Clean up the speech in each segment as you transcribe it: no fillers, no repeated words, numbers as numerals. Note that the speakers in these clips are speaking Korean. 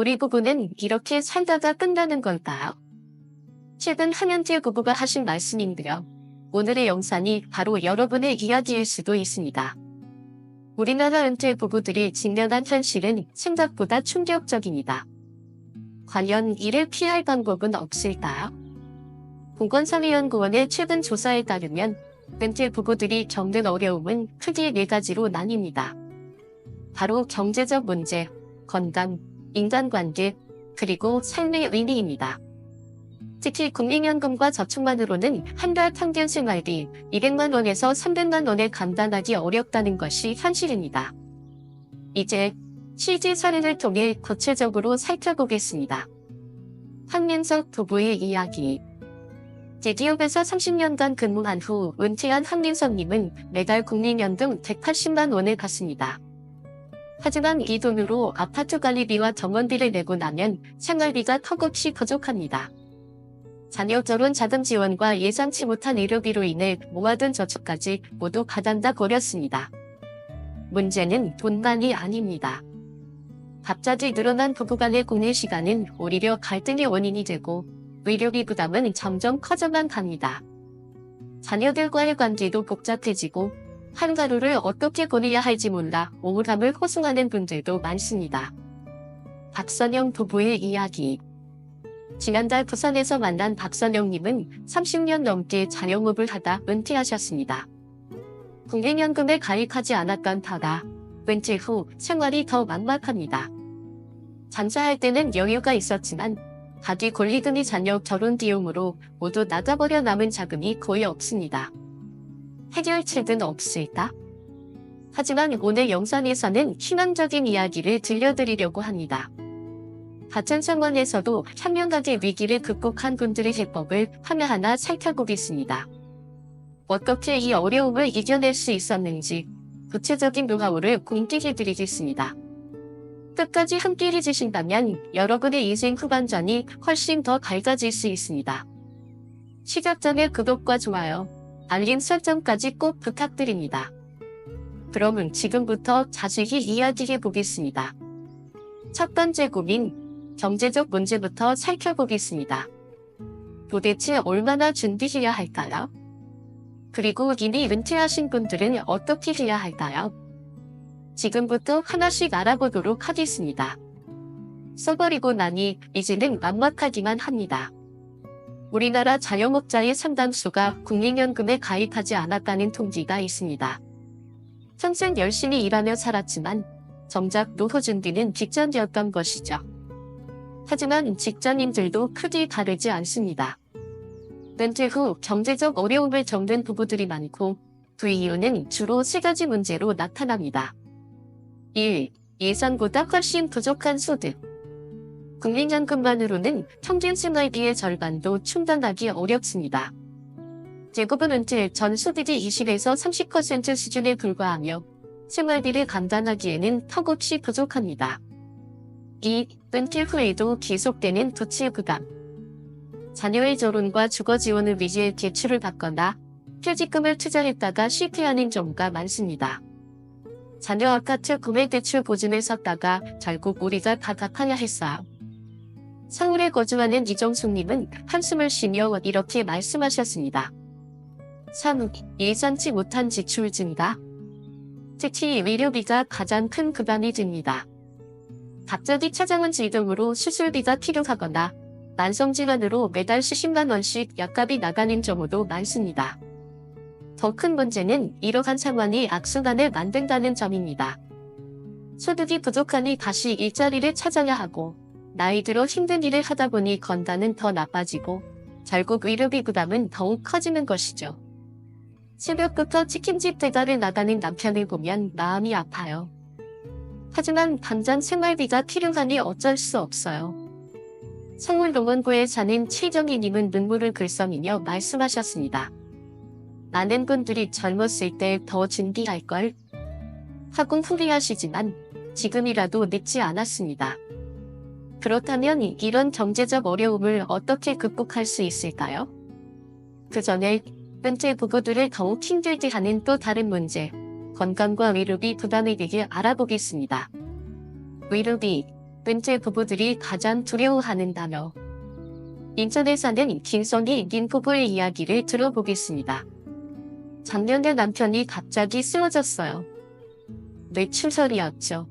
우리 부부는 이렇게 살다가 끝나는 걸까요? 최근 한현재 부부가 하신 말씀인데요. 오늘의 영상이 바로 여러분의 이야기일 수도 있습니다. 우리나라 은퇴 부부들이 직면한 현실은 생각보다 충격적입니다. 과연 이를 피할 방법은 없을까요? 보건사회연구원의 최근 조사에 따르면 은퇴 부부들이 겪는 어려움은 크게 4가지로 나뉩니다. 바로 경제적 문제, 건강, 인간관계, 그리고 삶의 의미입니다. 특히 국민연금과 저축만으로는 한 달 평균 생활비 200만 원에서 300만 원에 감당하기 어렵다는 것이 현실입니다. 이제 실제 사례를 통해 구체적으로 살펴보겠습니다. 황민석 부부의 이야기. 대기업에서 30년간 근무한 후 은퇴한 황민석님은 매달 국민연금 180만 원을 받습니다. 하지만 이 돈으로 아파트 관리비와 병원비를 내고 나면 생활비가 턱없이 부족합니다. 자녀 결혼 자금 지원과 예상치 못한 의료비로 인해 모아둔 저축까지 모두 바닥나 버렸습니다. 문제는 돈만이 아닙니다. 갑자기 늘어난 부부간의 공유 시간은 오히려 갈등의 원인이 되고 의료비 부담은 점점 커져만 갑니다. 자녀들과의 관계도 복잡해지고 하루하루를 어떻게 보내야 할지 몰라 우울함을 호소하는 분들도 많습니다. 박선영 부부의 이야기. 지난달 부산에서 만난 박선영님은 30년 넘게 자영업을 하다 은퇴하셨습니다. 국민연금에 가입하지 않았던 터라 은퇴 후 생활이 더 막막합니다. 장사할 때는 여유가 있었지만 가기 권리금이 자녀 결혼 비용으로 모두 나가버려 남은 자금이 거의 없습니다. 해결책은 없을까? 하지만 오늘 영상에서는 희망적인 이야기를 들려드리려고 합니다. 같은 상황에서도 현명하게 위기를 극복한 분들의 해법을 하나하나 살펴보겠습니다. 어떻게 이 어려움을 이겨낼 수 있었는지 구체적인 노하우를 공개해드리겠습니다. 끝까지 함께 해주신다면 여러분의 인생 후반전이 훨씬 더 밝아질 수 있습니다. 시작 전에 구독과 좋아요, 알림 설정까지 꼭 부탁드립니다. 그럼 지금부터 자세히 이야기해 보겠습니다. 첫 번째 고민, 경제적 문제부터 살펴보겠습니다. 도대체 얼마나 준비해야 할까요? 그리고 이미 은퇴하신 분들은 어떻게 해야 할까요? 지금부터 하나씩 알아보도록 하겠습니다. 써버리고 나니 이제는 막막하기만 합니다. 우리나라 자영업자의 상당수가 국민연금에 가입하지 않았다는 통계가 있습니다. 평생 열심히 일하며 살았지만 정작 노후 준비는 직전이었던 것이죠. 하지만 직장인들도 크게 다르지 않습니다. 은퇴 후 경제적 어려움을 겪는 부부들이 많고 그 이유는 주로 3가지 문제로 나타납니다. 1. 예상보다 훨씬 부족한 소득. 국민연금만으로는 평균 생활비의 절반도 충당하기 어렵습니다. 대부분 은퇴 전 소득이 20에서 30% 수준에 불과하며 생활비를 감당하기에는 턱없이 부족합니다. 2. 은퇴 후에도 계속되는 부채 부담. 자녀의 결혼과 주거 지원을 위해 대출을 받거나 퇴직금을 투자했다가 실패하는 경우가 많습니다. 자녀 아파트 구매 대출 보증을 섰다가 결국 우리가 다 갚아야 했어요. 서울에 거주하는 이정숙님은 한숨을 쉬며 이렇게 말씀하셨습니다. 3. 예상치 못한 지출 증가. 특히 의료비가 가장 큰 부담이 됩니다. 갑자기 찾아온 질병으로 수술비가 필요하거나 만성질환으로 매달 수십만 원씩 약값이 나가는 경우도 많습니다. 더 큰 문제는 이러한 상황이 악순환을 만든다는 점입니다. 소득이 부족하니 다시 일자리를 찾아야 하고 나이 들어 힘든 일을 하다 보니 건강은 더 나빠지고 결국 의료비 부담은 더욱 커지는 것이죠. 새벽부터 치킨집 배달을 나가는 남편을 보면 마음이 아파요. 하지만 당장 생활비가 필요하니 어쩔 수 없어요. 서울 농원구에 사는 최정희님은 눈물을 글썽이며 말씀하셨습니다. 많은 분들이 젊었을 때 더 준비할걸 하고 후회하시지만 지금이라도 늦지 않았습니다. 그렇다면 이런 경제적 어려움을 어떻게 극복할 수 있을까요? 그 전에 은퇴 부부들을 더욱 힘들게 하는 또 다른 문제, 건강과 의료비 부담에 대해 알아보겠습니다. 의료비, 은퇴 부부들이 가장 두려워하는 단어. 인천에 사는 김성희 님 부부의 이야기를 들어보겠습니다. 작년에 남편이 갑자기 쓰러졌어요. 뇌출혈이었죠.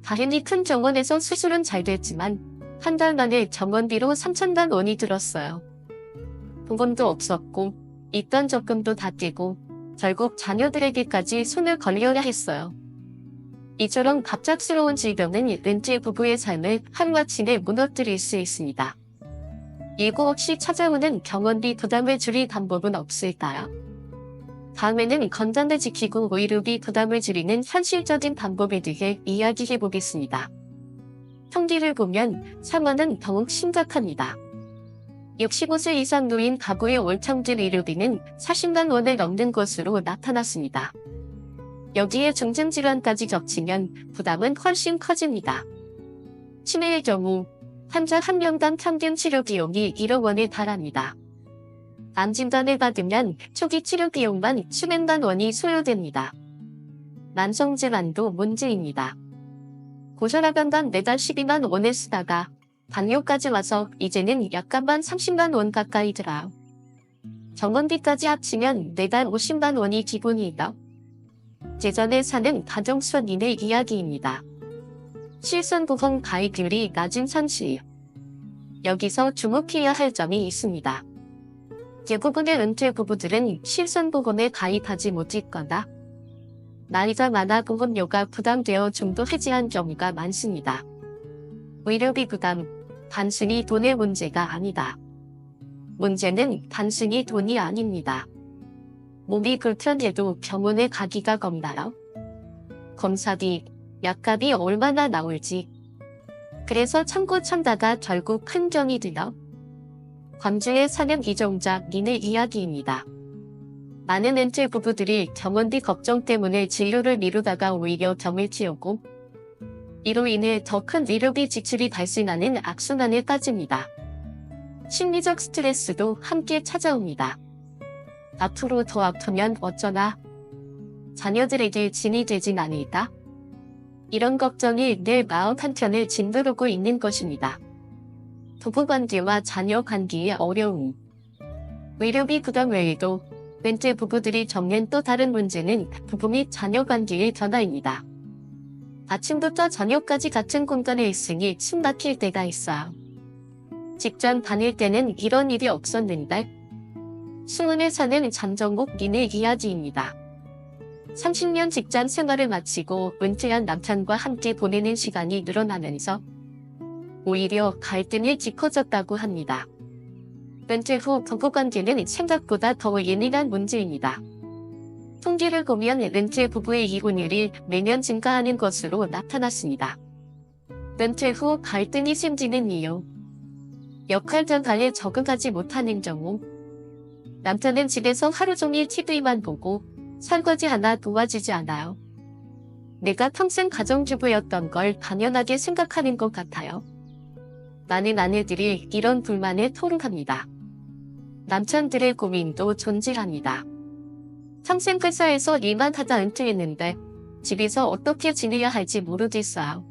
다행히 큰 병원에서 수술은 잘 됐지만 한 달 만에 병원비로 3천만 원이 들었어요. 보험도 없었고 있던 적금도 다 깨고 결국 자녀들에게까지 손을 걸려야 했어요. 이처럼 갑작스러운 질병은 은퇴 부부의 삶을 하루아침에 무너뜨릴 수 있습니다. 예고 없이 찾아오는 병원비 부담을 줄일 방법은 없을까요? 다음에는 건강을 지키고 의료비 부담을 줄이는 현실적인 방법에 대해 이야기해 보겠습니다. 통계를 보면 상황은 더욱 심각합니다. 65세 이상 노인 가구의 월 평균 의료비는 40만 원을 넘는 것으로 나타났습니다. 여기에 중증질환까지 겹치면 부담은 훨씬 커집니다. 치매의 경우 환자 한 명당 평균 치료 비용이 1억 원에 달합니다. 암 진단을 받으면 초기 치료 비용만 수백만 원이 소요됩니다. 만성질환도 문제입니다. 고혈압약만 매달 12만 원을 쓰다가 당뇨까지 와서 이제는 약값만 30만 원 가까이 들어요. 병원비까지 합치면 매달 50만 원이 기본이다. 제전에 사는 가정수원인의 이야기입니다. 실손보험 가입률이 낮은 산시. 여기서 주목해야 할 점이 있습니다. 대부분의 은퇴 부부들은 실손보험에 가입하지 못했거나 나이가 많아 보험료가 부담되어 좀더 해지한 경우가 많습니다. 의료비 부담, 단순히 돈의 문제가 아니다. 문제는 단순히 돈이 아닙니다. 몸이 불편해도 병원에 가기가 겁나요? 검사비, 약값이 얼마나 나올지. 그래서 참고 참다가 결국 큰 병이 들어. 광주에 사는 이정자 님의 이야기입니다. 많은 은퇴 부부들이 병원비 걱정 때문에 진료를 미루다가 오히려 병을 키우고 이로 인해 더 큰 의료비 지출이 발생하는 악순환에 빠집니다. 심리적 스트레스도 함께 찾아옵니다. 앞으로 더 아프면 어쩌나? 자녀들에게 진이 되진 않을까? 이런 걱정이 내 마음 한켠을 짓누르고 있는 것입니다. 부부관계와 자녀 관계의 어려움. 의료비 부담 외에도 은퇴 부부들이 겪는 또 다른 문제는 부부 및 자녀 관계의 변화입니다. 아침부터 저녁까지 같은 공간에 있으니 침 막힐 때가 있어요. 직장 다닐 때는 이런 일이 없었는데. 수원에 사는 장정옥 님의 이야기입니다. 30년 직장 생활을 마치고 은퇴한 남편과 함께 보내는 시간이 늘어나면서 오히려 갈등이 짙어졌다고 합니다. 은퇴 후 부부관계는 생각보다 더 예민한 문제입니다. 통계를 보면 은퇴 부부의 이혼율이 매년 증가하는 것으로 나타났습니다. 은퇴 후 갈등이 생기는 이유. 역할 전환에 적응하지 못하는 경우. 남편은 집에서 하루 종일 TV만 보고 설거지 하나 도와주지 않아요. 내가 평생 가정주부였던 걸 당연하게 생각하는 것 같아요. 많은 아내들이 이런 불만을 토로합니다. 남편들의 고민도 존재합니다. 평생 회사에서 일만 하다 은퇴했는데 집에서 어떻게 지내야 할지 모르겠어요.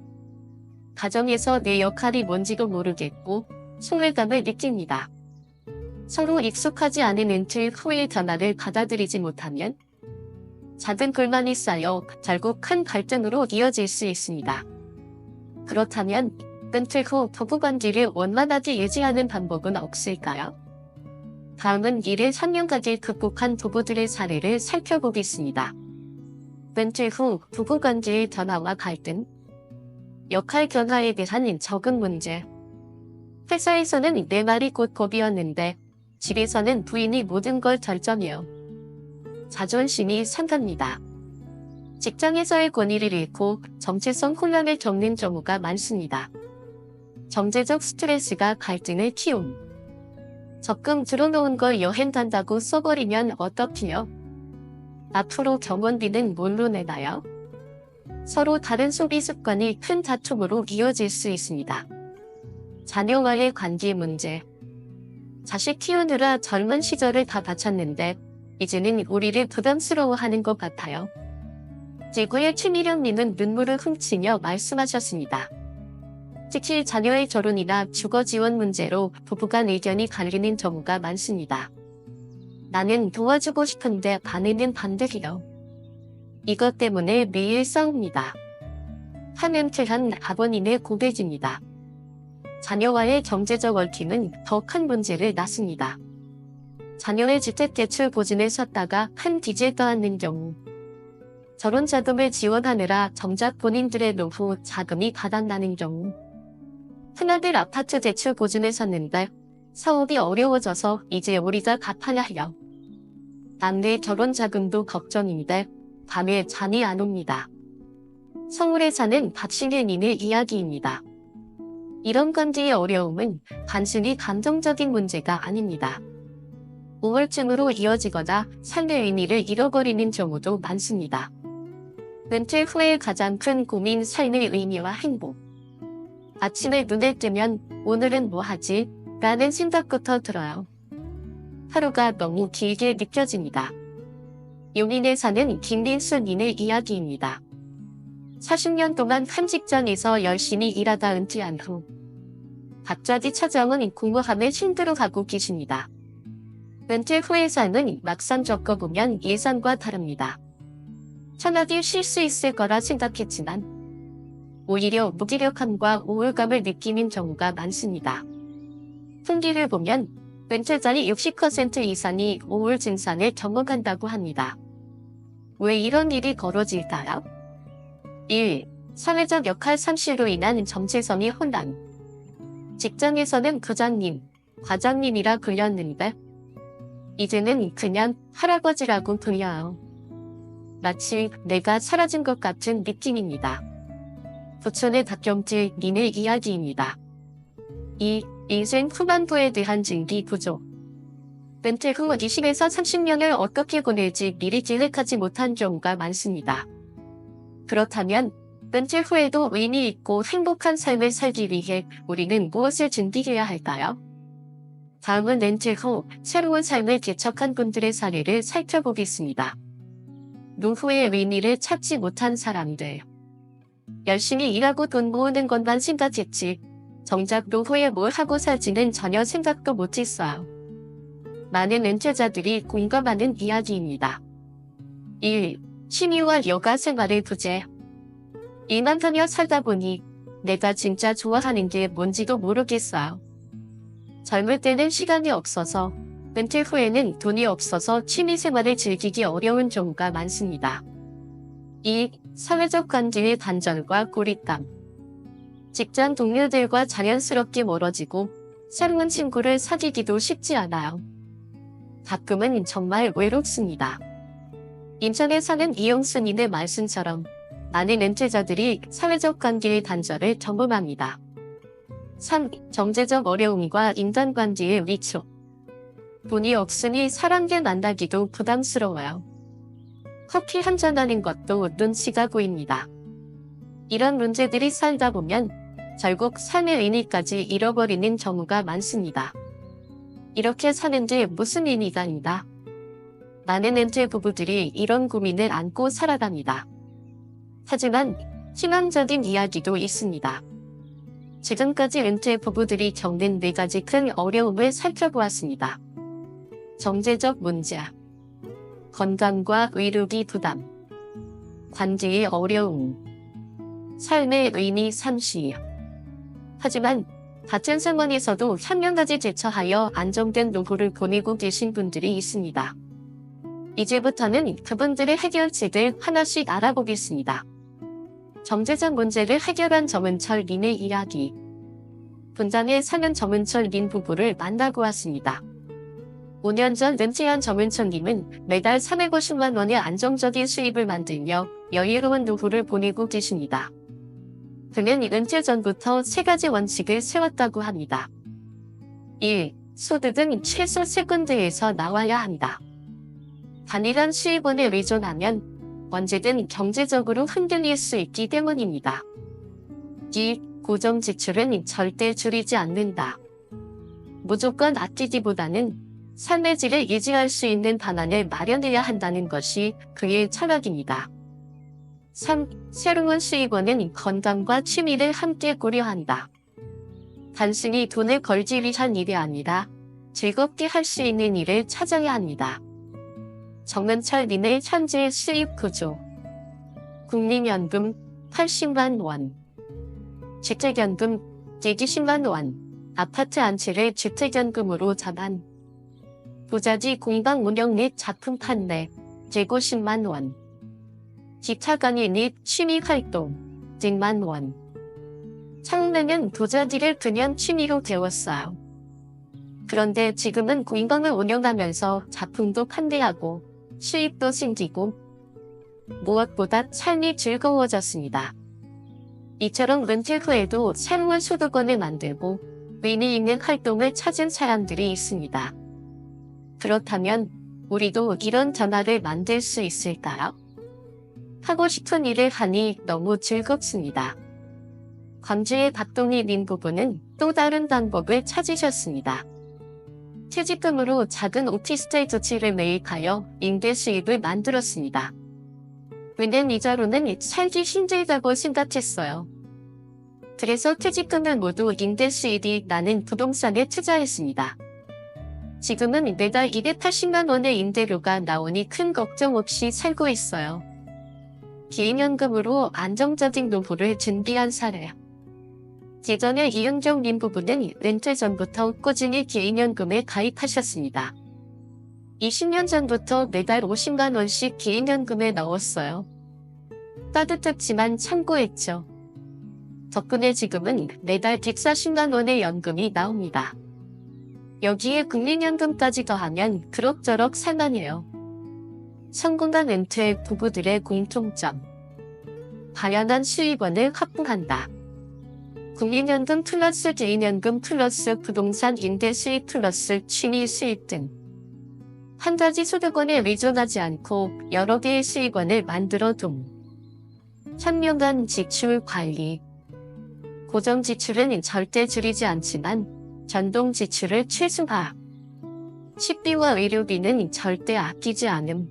가정에서 내 역할이 뭔지도 모르겠고 소외감을 느낍니다. 서로 익숙하지 않은 은퇴 후의 변화를 받아들이지 못하면 작은 불만이 쌓여 결국 큰 갈등으로 이어질 수 있습니다. 그렇다면 은퇴 후 부부관계를 원만하게 유지하는 방법은 없을까요? 다음은 이를 3년까지 극복한 부부들의 사례를 살펴보겠습니다. 은퇴 후 부부관계의 변화와 갈등, 역할 변화에 대한 적응 문제. 회사에서는 내 말이 곧 법이었는데 집에서는 부인이 모든 걸 결정해요. 자존심이 상합니다. 직장에서의 권위를 잃고 정체성 혼란을 겪는 경우가 많습니다. 경제적 스트레스가 갈등을 키움. 적금 들어놓은 걸 여행 간다고 써버리면 어떡해요? 앞으로 병원비는 뭘로 내나요? 서로 다른 소비 습관이 큰 다툼으로 이어질 수 있습니다. 자녀와의 관계 문제. 자식 키우느라 젊은 시절을 다 바쳤는데 이제는 우리를 부담스러워하는 것 같아요. 지구의 최미령님은 눈물을 훔치며 말씀하셨습니다. 특히 자녀의 결혼이나 주거 지원 문제로 부부 간 의견이 갈리는 경우가 많습니다. 나는 도와주고 싶은데 아내는 반대해요. 이것 때문에 매일 싸웁니다. 하는 한 아버님의 고백입니다. 자녀와의 경제적 얽힘은 더 큰 문제를 낳습니다. 자녀의 주택대출 보증을 섰다가 한 빚을 떠안는 경우, 결혼 자금을 지원하느라 정작 본인들의 노후 자금이 바닥나는 경우, 큰아들 아파트 대출 보증을 섰는데 사업이 어려워져서 이제 우리가 갚아야 해요. 남의 결혼 자금도 걱정인데 밤에 잠이 안 옵니다. 서울에 사는 박신혜님의 이야기입니다. 이런 관계의 어려움은 단순히 감정적인 문제가 아닙니다. 우울증으로 이어지거나 삶의 의미를 잃어버리는 경우도 많습니다. 은퇴 후의 가장 큰 고민, 삶의 의미와 행복. 아침에 눈을 뜨면 오늘은 뭐 하지? 라는 생각부터 들어요. 하루가 너무 길게 느껴집니다. 용인에 사는 김민수님의 이야기입니다. 40년 동안 한 직장에서 열심히 일하다 은퇴한 후 갑자기 찾아온 공허함에 힘들어하고 계십니다. 은퇴 후의 삶은 막상 겪어보면 예상과 다릅니다. 편하게 쉴 수 있을 거라 생각했지만 오히려 무기력함과 우울감을 느끼는 경우가 많습니다. 통계를 보면 은퇴자의 60% 이상이 우울 증상을 경험한다고 합니다. 왜 이런 일이 벌어질까요? 1. 사회적 역할 상실로 인한 정체성의 혼란. 직장에서는 부장님, 과장님이라 불렸는데 이제는 그냥 할아버지라고 불려요. 마치 내가 사라진 것 같은 느낌입니다. 부천의 박경질 님의 이야기입니다. 2. 인생 후반부에 대한 준비 부족. 은퇴 후 20에서 30년을 어떻게 보낼지 미리 계획하지 못한 경우가 많습니다. 그렇다면 은퇴 후에도 의미 있고 행복한 삶을 살기 위해 우리는 무엇을 준비해야 할까요? 다음은 은퇴 후 새로운 삶을 개척한 분들의 사례를 살펴보겠습니다. 노후의 의미를 찾지 못한 사람들. 열심히 일하고 돈 모으는 것만 생각했지 정작 노후에 뭘 하고 살지는 전혀 생각도 못했어요. 많은 은퇴자들이 공감하는 이야기입니다. 1. 취미와 여가 생활을 부재. 일만 하며 살다 보니 내가 진짜 좋아하는 게 뭔지도 모르겠어요. 젊을 때는 시간이 없어서, 은퇴 후에는 돈이 없어서 취미 생활을 즐기기 어려운 경우가 많습니다. 2. 사회적 관계의 단절과 고립감. 직장 동료들과 자연스럽게 멀어지고 새로운 친구를 사귀기도 쉽지 않아요. 가끔은 정말 외롭습니다. 인천에 사는 이영수님의 말씀처럼 많은 은퇴자들이 사회적 관계의 단절을 경험합니다. 3. 경제적 어려움과 인간관계의 위축. 돈이 없으니 사람들 만나기도 부담스러워요. 커피 한잔하는 것도 눈치가 보입니다. 이런 문제들이 살다 보면 결국 삶의 의미까지 잃어버리는 경우가 많습니다. 이렇게 사는데 무슨 의미가 있나? 많은 은퇴 부부들이 이런 고민을 안고 살아갑니다. 하지만 희망적인 이야기도 있습니다. 지금까지 은퇴 부부들이 겪는 4가지 큰 어려움을 살펴보았습니다. 경제적 문제, 건강과 의료비 부담, 관계의 어려움, 삶의 의미 상실. 하지만 같은 상황에서도 한 가지 대처하여 안정된 노후를 보내고 계신 분들이 있습니다. 이제부터는 그분들의 해결책을 하나씩 알아보겠습니다. 경제적 문제를 해결한 정은철 님의 이야기. 분당에 사는 정은철 님 부부를 만나고 왔습니다. 5년 전 은퇴한 정은철 님은 매달 350만 원의 안정적인 수입을 만들며 여유로운 노후를 보내고 계십니다. 그는 은퇴 전부터 3가지 원칙을 세웠다고 합니다. 1. 소득은 최소 세군데에서 나와야 한다. 단일한 수입원에 의존하면 언제든 경제적으로 흔들릴 수 있기 때문입니다. 2. 고정 지출은 절대 줄이지 않는다. 무조건 아끼기보다는 삶의 질을 유지할 수 있는 방안을 마련해야 한다는 것이 그의 철학입니다. 3. 새로운 수입원은 건강과 취미를 함께 고려한다. 단순히 돈을 벌기 위한 일이 아니라 즐겁게 할 수 있는 일을 찾아야 합니다. 정은철 님의 현재 수입 구조. 국민연금 80만 원, 주택연금 120만 원, 아파트 한 채를 주택연금으로 전환, 부자지 공방 운영 및 작품 판매 150만 원, 기타 강의 및 취미활동 100만 원. 처음에는 도자기를 그냥 취미로 배웠어요. 그런데 지금은 공방을 운영하면서 작품도 판매하고 수입도 생기고 무엇보다 삶이 즐거워졌습니다. 이처럼 은퇴 후에도 새로운 소득원을 만들고 의미 있는 활동을 찾은 사람들이 있습니다. 그렇다면 우리도 이런 변화를 만들 수 있을까요? 하고 싶은 일을 하니 너무 즐겁습니다. 광주의 박동희 님 부부는 또 다른 방법을 찾으셨습니다. 퇴직금으로 작은 오피스텔 두 채를 매입하여 임대 수입을 만들었습니다. 은행 이자로는 살기 힘들다고 생각했어요. 그래서 퇴직금을 모두 임대 수입이 나는 부동산에 투자했습니다. 지금은 매달 280만 원의 임대료가 나오니 큰 걱정 없이 살고 있어요. 개인연금으로 안정적인 노후를 준비한 사례. 예전에 이은정 님 부부는 은퇴 전부터 꾸준히 개인연금에 가입하셨습니다. 20년 전부터 매달 50만 원씩 개인연금에 넣었어요. 따뜻했지만 참고했죠. 덕분에 지금은 매달 140만 원의 연금이 나옵니다. 여기에 국민연금까지 더하면 그럭저럭 살만해요. 성공한 은퇴 부부들의 공통점. 다양한 수입원을 확보한다. 국민연금 플러스 개인연금 플러스 부동산 임대 수입 플러스 취미 수입 등. 한 가지 소득원에 의존하지 않고 여러 개의 수입원을 만들어 둠. 현명한 지출 관리. 고정 지출은 절대 줄이지 않지만 전동 지출을 최소화. 식비와 의료비는 절대 아끼지 않음.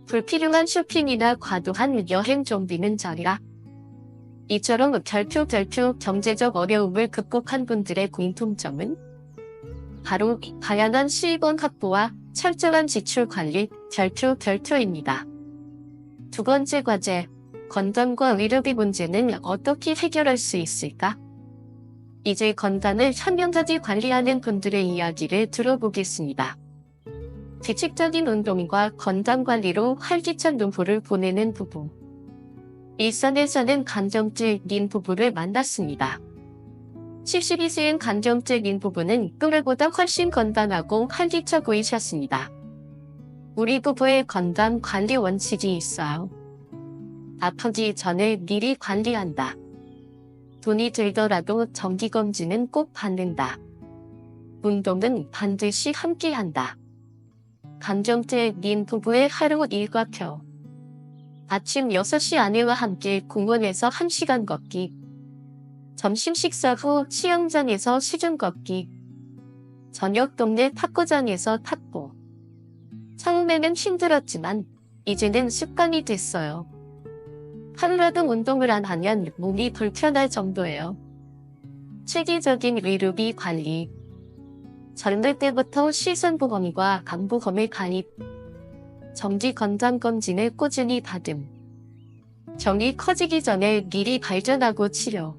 불필요한 쇼핑이나 과도한 여행 좀비는 절약. 이처럼 별표 경제적 어려움을 극복한 분들의 공통점은 바로 다양한 수입원 확보와 철저한 지출 관리 별표입니다. 두 번째 과제, 건강과 의료비 문제는 어떻게 해결할 수 있을까? 이제 건강을 현명하게 관리하는 분들의 이야기를 들어보겠습니다. 규칙적인 운동과 건강관리로 활기찬 노후를 보내는 부부. 일산에서는 간정증 님 부부를 만났습니다. 72세인 간정증 님 부부는 또래보다 훨씬 건강하고 활기차 보이셨습니다. 우리 부부의 건강 관리 원칙이 있어요. 아프기 전에 미리 관리한다. 돈이 들더라도 정기검진은 꼭 받는다. 운동은 반드시 함께한다. 간정증 님 부부의 하루 일과표. 아침 6시 아내와 함께 공원에서 1시간 걷기. 점심 식사 후 수영장에서 수중 걷기. 저녁 동네 탁구장에서 탁구. 처음에는 힘들었지만 이제는 습관이 됐어요. 하루라도 운동을 안 하면 몸이 불편할 정도예요. 체계적인 의료비 관리. 젊을 때부터 시선보험과 간보험을 가입. 정기 건강검진을 꾸준히 받음. 병이 커지기 전에 미리 발견하고 치료.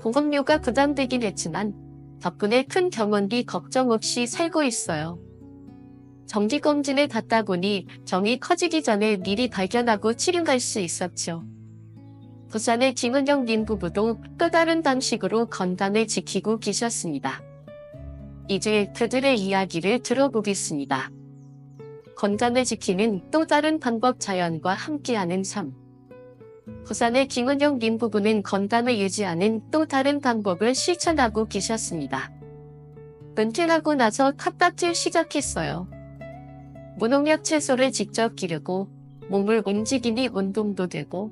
보험료가 부담되긴 했지만 덕분에 큰 병원비 걱정 없이 살고 있어요. 정기검진을 받다 보니 병이 커지기 전에 미리 발견하고 치료할 수 있었죠. 부산의 김은영 님 부부도 또 다른 방식으로 건강을 지키고 계셨습니다. 이제 그들의 이야기를 들어보겠습니다. 건강을 지키는 또 다른 방법 자연과 함께하는 삶. 부산의 김은영 님 부부는 건강을 유지하는 또 다른 방법을 실천하고 계셨습니다. 은퇴하고 나서 텃밭을 시작했어요. 무농약 채소를 직접 기르고 몸을 움직이니 운동도 되고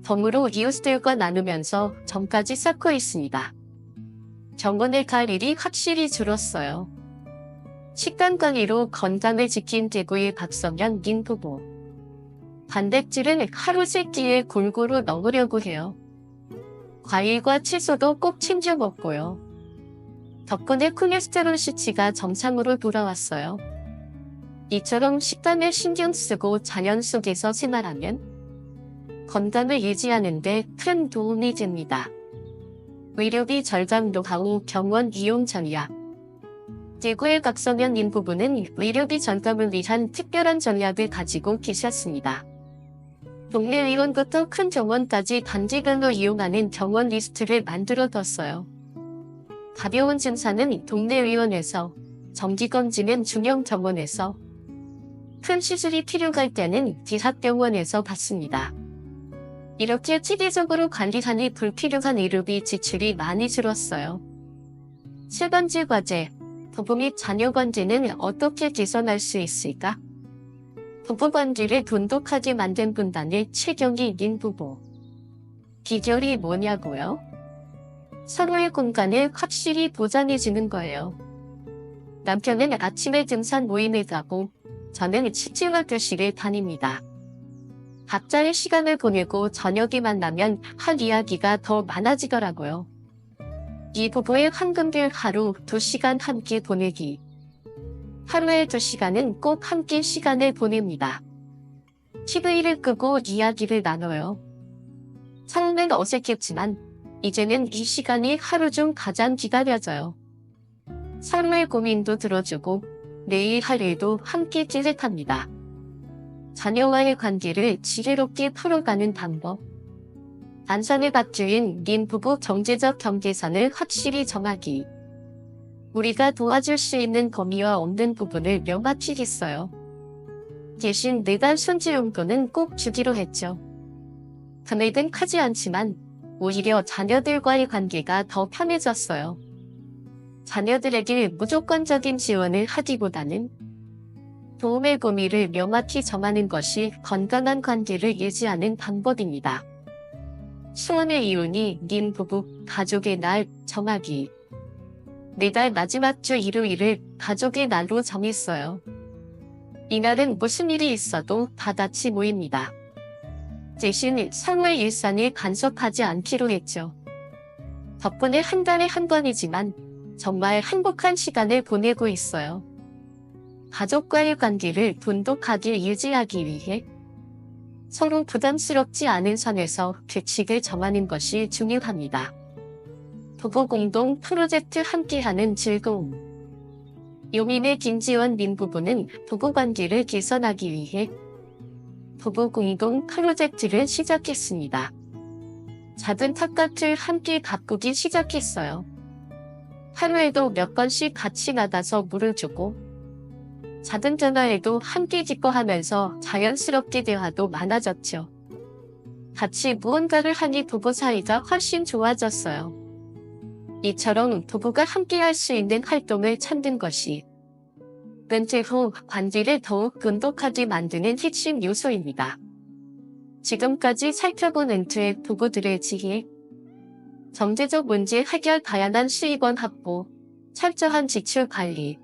덤으로 이웃들과 나누면서 정까지 쌓고 있습니다. 병원에 갈 일이 확실히 줄었어요. 식단 관리로 건강을 지킨 대구의 박성현 님 부부. 단백질은 하루 3끼에 골고루 넣으려고 해요. 과일과 채소도 꼭 챙겨 먹고요. 덕분에 콜레스테롤 수치가 정상으로 돌아왔어요. 이처럼 식단에 신경 쓰고 자연 속에서 생활하면 건강을 유지하는 데 큰 도움이 됩니다. 의료비 절감 노하우 병원 이용 전략. 대구의 박성현 부부는 의료비 절감을 위한 특별한 전략을 가지고 계셨습니다. 동네 의원부터 큰 병원까지 단지별로 이용하는 병원 리스트를 만들어뒀어요. 가벼운 증상은 동네 의원에서, 정기검진은 중형병원에서, 큰 시술이 필요할 때는 대학병원에서 받습니다. 이렇게 체계적으로 관리하니 불필요한 의료비 지출이 많이 줄었어요. 세 번째 과제, 부부 및 자녀 관계는 어떻게 개선할 수 있을까? 부부 관계를 돈독하게 만든 분단의 최경희 부부. 비결이 뭐냐고요? 서로의 공간을 확실히 보장해주는 거예요. 남편은 아침에 등산 모임에 가고 저는 치즈와 교실에 다닙니다. 각자의 시간을 보내고 저녁에 만나면 할 이야기가 더 많아지더라고요. 이 부부의 황금별 하루 2시간 함께 보내기. 하루에 2시간은 꼭 함께 시간을 보냅니다. TV를 끄고 이야기를 나눠요. 처음엔 어색했지만 이제는 이 시간이 하루 중 가장 기다려져요. 서로의 고민도 들어주고 내일 할 일도 함께 계획합니다. 자녀와의 관계를 지혜롭게 풀어가는 방법. 안산의 밭주인 부부 경제적 경계선을 확실히 정하기. 우리가 도와줄 수 있는 범위와 없는 부분을 명확히 했어요. 대신 내가 손질용돈은 꼭 주기로 했죠. 금액은 크지 않지만 오히려 자녀들과의 관계가 더 편해졌어요. 자녀들에게 무조건적인 지원을 하기보다는 도움의 범위를 명확히 정하는 것이 건강한 관계를 유지하는 방법입니다. 수원의 이윤이 부부 가족의 날 정하기. 매달 마지막 주 일요일을 가족의 날로 정했어요. 이날은 무슨 일이 있어도 다 같이 모입니다. 대신 서로의 일상을 간섭하지 않기로 했죠. 덕분에 한 달에 한 번이지만 정말 행복한 시간을 보내고 있어요. 가족과의 관계를 돈독하게 유지하기 위해 서로 부담스럽지 않은 선에서 규칙을 정하는 것이 중요합니다. 부부 공동 프로젝트 함께하는 즐거움. 용인의 김지원 부부는 부부관계를 개선하기 위해 부부 공동 프로젝트를 시작했습니다. 작은 텃밭을 함께 가꾸기 시작했어요. 하루에도 몇 번씩 같이 나가서 물을 주고 작은 전화에도 함께 기뻐하면서 자연스럽게 대화도 많아졌죠. 같이 무언가를 하니 부부 사이가 훨씬 좋아졌어요. 이처럼 부부가 함께 할 수 있는 활동을 찾는 것이 은퇴 후 관계를 더욱 돈독하게 만드는 핵심 요소입니다. 지금까지 살펴본 은퇴 부부들의 지혜. 경제적 문제 해결, 다양한 수입원 확보, 철저한 지출 관리,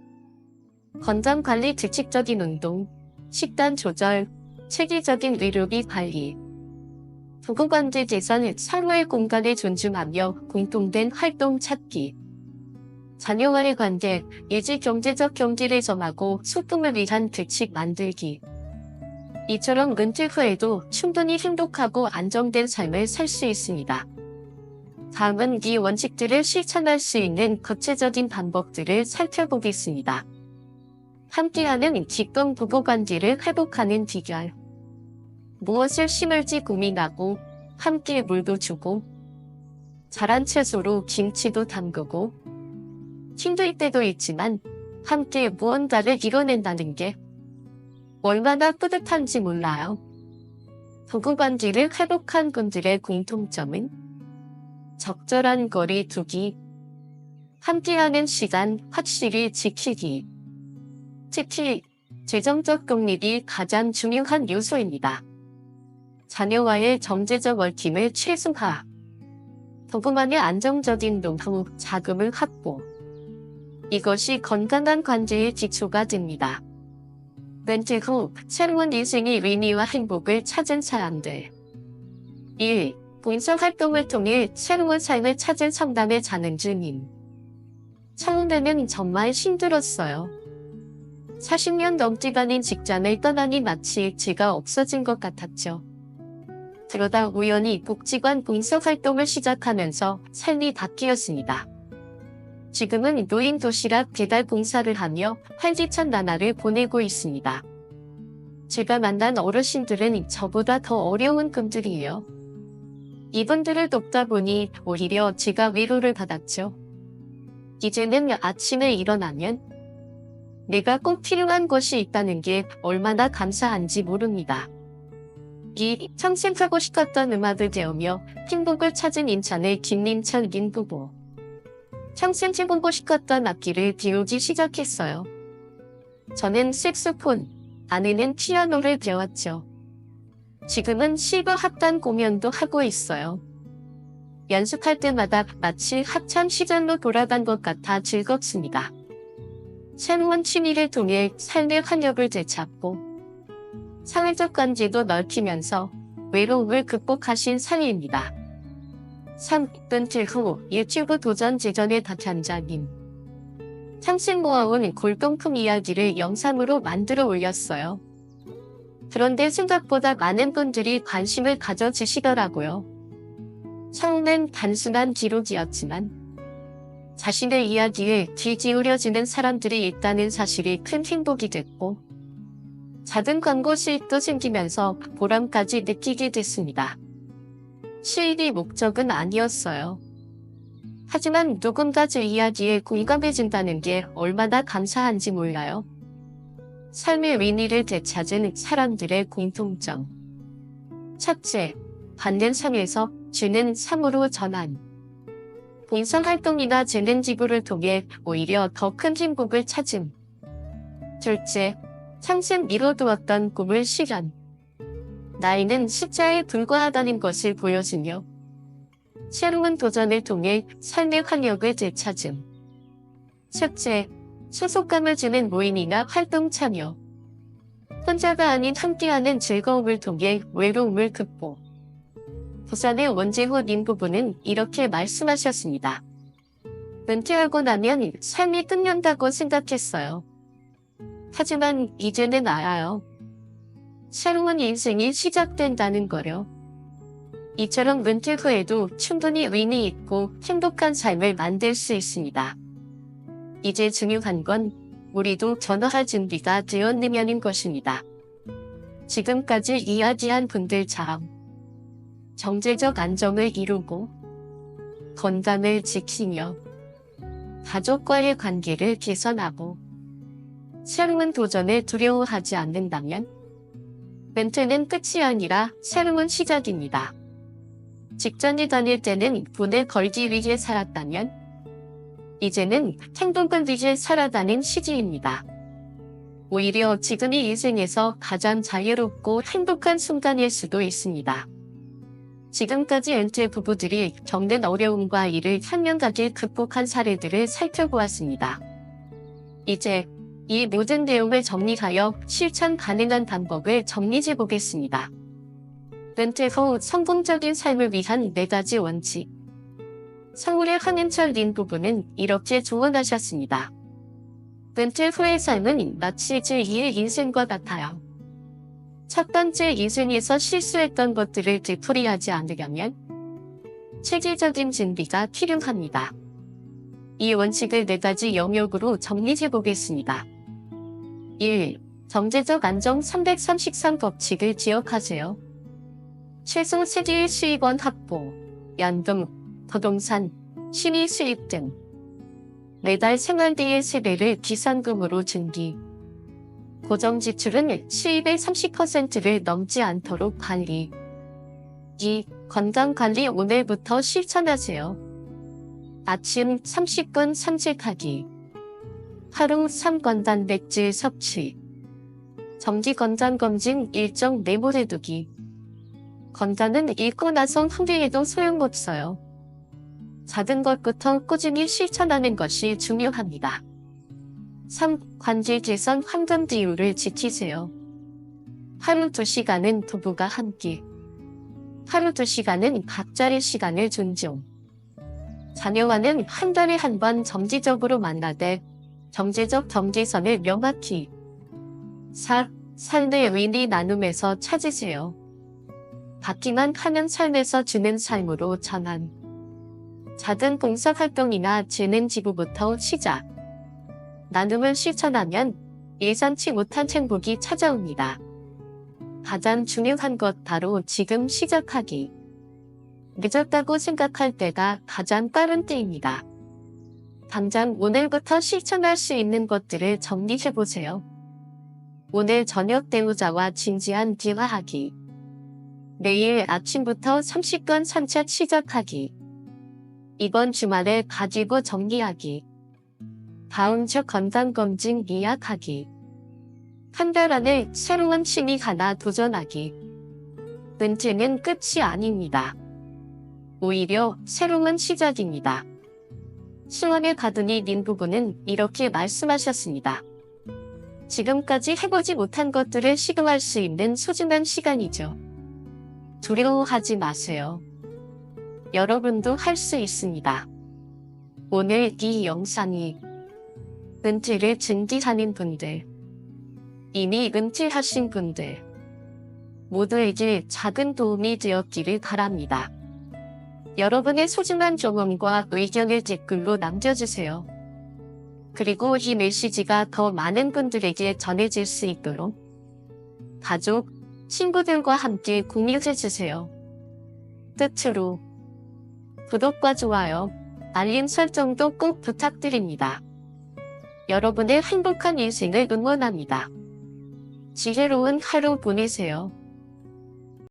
건강관리, 규칙적인 운동, 식단 조절, 체계적인 의료비 관리, 부부관계 개선, 서로의 공간을 존중하며 공통된 활동 찾기, 자녀와의 관계, 예지 경제적 경계를 정하고 소통을 위한 규칙 만들기. 이처럼 은퇴 후에도 충분히 행복하고 안정된 삶을 살 수 있습니다. 다음은 이 원칙들을 실천할 수 있는 구체적인 방법들을 살펴보겠습니다. 함께하는 직동 부부관계를 회복하는 비결. 무엇을 심을지 고민하고 함께 물도 주고 자란 채소로 김치도 담그고 힘들 때도 있지만 함께 무언가를 이뤄낸다는 게 얼마나 뿌듯한지 몰라요. 부부관계를 회복한 분들의 공통점은 적절한 거리 두기, 함께하는 시간 확실히 지키기. 특히 재정적 독립이 가장 중요한 요소입니다. 자녀와의 경제적 얽힘을 최소화, 부부만의 안정적인 노후, 자금을 확보. 이것이 건강한 관계의 기초가 됩니다. 은퇴 후 새로운 인생의 의미와 행복을 찾은 사람들. 1. 봉사활동을 통해 새로운 삶을 찾은 성담의 자는주님. 처음에는 정말 힘들었어요. 40년 넘게 다닌 직장을 떠나니 마치 제가 없어진 것 같았죠. 그러다 우연히 복지관 봉사활동을 시작하면서 삶이 바뀌었습니다. 지금은 노인 도시락 배달 봉사를 하며 활기찬 나날을 보내고 있습니다. 제가 만난 어르신들은 저보다 더 어려운 분들이에요. 이분들을 돕다 보니 오히려 제가 위로를 받았죠. 이제는 아침에 일어나면 내가 꼭 필요한 것이 있다는 게 얼마나 감사한지 모릅니다. 이 평생 하고 싶었던 음악을 배우며 행복을 찾은 인천의 김림철 부부. 평생 해보고 싶었던 악기를 배우기 시작했어요. 저는 색소폰, 아내는 피아노를 배웠죠. 지금은 실버 합단 공연도 하고 있어요. 연습할 때마다 마치 학창 시절로 돌아간 것 같아 즐겁습니다. 새로운 취미를 통해 삶의 활력을 되찾고 사회적 관계도 넓히면서 외로움을 극복하신 삶입니다. 3분틀 후 유튜브 도전 제전의 다탄자님. 평생 모아온 골동품 이야기를 영상으로 만들어 올렸어요. 그런데 생각보다 많은 분들이 관심을 가져주시더라고요. 처음엔 단순한 기록이었지만 자신의 이야기에 귀 기울여지는 사람들이 있다는 사실이 큰 행복이 됐고 작은 광고 수익도 생기면서 보람까지 느끼게 됐습니다. 수익이 목적은 아니었어요. 하지만 누군가 제 이야기에 공감해준다는 게 얼마나 감사한지 몰라요. 삶의 의미를 되찾은 사람들의 공통점. 첫째, 받는 삶에서 주는 삶으로 전환. 봉사활동이나 재능지구를 통해 오히려 더 큰 행복을 찾음. 둘째, 평생 미뤄두었던 꿈을 실현. 나이는 숫자에 불과하다는 것을 보여주며 새로운 도전을 통해 삶의 활력을 되찾음. 셋째, 소속감을 주는 모임이나 활동 참여. 혼자가 아닌 함께하는 즐거움을 통해 외로움을 극복. 부산의 원재호 님 부부는 이렇게 말씀하셨습니다. 은퇴하고 나면 삶이 끝난다고 생각했어요. 하지만 이제는 알아요. 새로운 인생이 시작된다는 거요. 이처럼 은퇴 후에도 충분히 의미 있고 행복한 삶을 만들 수 있습니다. 이제 중요한 건 우리도 전화할 준비가 되었느냐는 것입니다. 지금까지 이야기한 분들처럼 경제적 안정을 이루고 건강을 지키며 가족과의 관계를 개선하고 새로운 도전을 두려워하지 않는다면 은퇴는 끝이 아니라 새로운 시작입니다. 직장에 다닐 때는 돈을 벌기 위해 살았다면 이제는 행복을 위해 살아가는 시기입니다. 오히려 지금이 인생에서 가장 자유롭고 행복한 순간일 수도 있습니다. 지금까지 은퇴 부부들이 겪는 어려움과 이를 현명하게 극복한 사례들을 살펴보았습니다. 이제 이 모든 내용을 정리하여 실천 가능한 방법을 정리해 보겠습니다. 은퇴 후 성공적인 삶을 위한 4가지 원칙. 서울의 황인철 님 부부는 이렇게 조언하셨습니다. 은퇴 후의 삶은 마치 제2의 인생과 같아요. 첫 번째, 인생에서 실수했던 것들을 되풀이하지 않으려면 체계적인 준비가 필요합니다. 이 원칙을 4가지 영역으로 정리해 보겠습니다. 1. 경제적 안정 333 법칙을 기억하세요. 최소 세계의 수익원 확보, 연금, 부동산, 취미 수입 등 매달 생활비의 3배를 비상금으로 준비. 고정 지출은 수입의 30%를 넘지 않도록 관리. 2. 건강관리 오늘부터 실천하세요. 아침 30분 산책하기. 하루 3건 단백질 섭취. 정기 건강검진 일정 메모해두기. 건강은 잃고 나서 후회해도 소용없어요. 작은 것부터 꾸준히 실천하는 것이 중요합니다. 3. 관계 개선 환경 비율을 지키세요. 하루 2시간은 부부가 함께 하루 2시간은 각자의 시간을 존중. 자녀와는 한 달에 한 번 정기적으로 만나되 경제적 경계선을 명확히 4. 삶의 의미 나눔에서 찾으세요. 받기만 하는 삶에서 주는 삶으로 전환. 작은 봉사활동이나 재능 기부부터 시작. 나눔을 실천하면 예상치 못한 행복이 찾아옵니다. 가장 중요한 것 바로 지금 시작하기. 늦었다고 생각할 때가 가장 빠른 때입니다. 당장 오늘부터 실천할 수 있는 것들을 정리해보세요. 오늘 저녁 배우자와 진지한 대화하기. 내일 아침부터 30분 산책 시작하기. 이번 주말에 가지고 정리하기. 다음 주 건강검진 예약하기. 한 달 안에 새로운 취미 하나 도전하기. 은퇴는 끝이 아닙니다. 오히려 새로운 시작입니다. 수원의 가든이 님 부부는 이렇게 말씀하셨습니다. 지금까지 해보지 못한 것들을 시도할 수 있는 소중한 시간이죠. 두려워하지 마세요. 여러분도 할 수 있습니다. 오늘 이 영상이 은퇴를 준비하는 분들, 이미 은퇴하신 분들 모두에게 작은 도움이 되었기를 바랍니다. 여러분의 소중한 경험과 의견을 댓글로 남겨주세요. 그리고 이 메시지가 더 많은 분들에게 전해질 수 있도록 가족, 친구들과 함께 공유해주세요. 끝으로 구독과 좋아요, 알림 설정도 꼭 부탁드립니다. 여러분의 행복한 인생을 응원합니다. 지혜로운 하루 보내세요.